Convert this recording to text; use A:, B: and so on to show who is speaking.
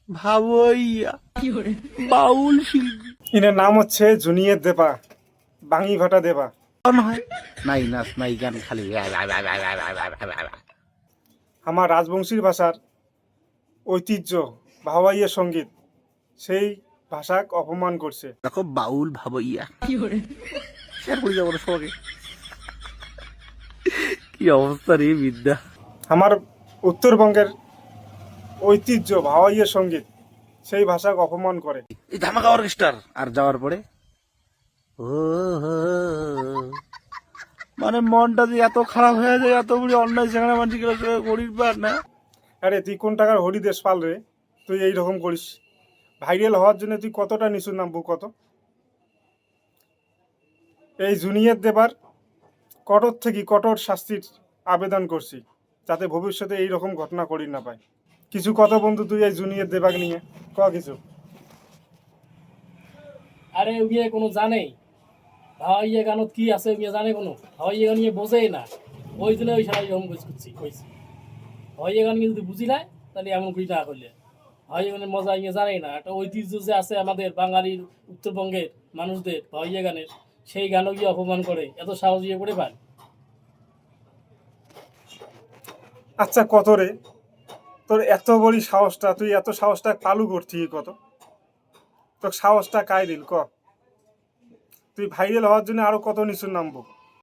A: ভাবইয়া বাউল শিল্পী
B: ইনার নাম হচ্ছে জুনিয়র দেবা, বাঙি ভাটা দেবা।
A: হয় নাই নাচ নাই গান খালি
B: আমার রাজবংশীর ভাষার ঐতিহ্য ভাওয়াইয়া সঙ্গীত, সেই ভাষাক অপমান করছে।
A: দেখো বাউল ভাবইয়া শেয়ার করে যাবো সবাইকে। কি অবস্থা রে বিদ্যা।
B: আমার উত্তরবঙ্গের ঐতিহ্য ভাওয়াইয়া সঙ্গীত, সেই ভাষাক অপমান করে।
A: এই ধামাকা অর্কেস্ট্রার আর যাওয়ার পরে ও মানে মনটা যে এত খারাপ হয়ে যায়, এত বড় অন্যায় সেখানে মানুষ গরিব পার না।
B: আরে তুই কোন টাকার হরিদেশ পাল রে, তুই এইরকম করিস? ভাইরাল হওয়ার জন্য তুই কতটা নিচু নামবো কত? এই জুনিয়র দেবার কঠোর থেকে কঠোর শাস্তির আবেদন করছি, যাতে ভবিষ্যতে এই রকম ঘটনা করি না পায়। কিছু কথা বন্ধু তুই এই জুনিয়র দেবাক নিয়ে ক কিছু।
C: আরে ওইয়ে কোনো জানে হাওয়াইয়া গানত কি আছে ওইয়ে জানে কোনো হাওয়াইয়া গান নিয়ে বোঝেই না, ওই জন্য ওই সারা এরকম করছি কইছি। হাওয়াইয়া গান যদি বুঝি না তাহলে এমন করি না করলে হাওয়াইয়া গানের মজা ইয়ে জানেই না। একটা ঐতিহ্য যে আছে আমাদের বাঙালির উত্তরবঙ্গের মানুষদের হাওয়াইয়া গানের, সেই গানও গিয়ে অপমান করে, এত সাহস ইয়ে করে পায়।
B: আচ্ছা কত রে, তোর এত বড় সাহসটা, তুই এত সাহসটা পালু করছি কত? তোর সাহসটা কাই দিল ক? তুই ভাইরাল হওয়ার জন্য আরো কত নিচু নামবো?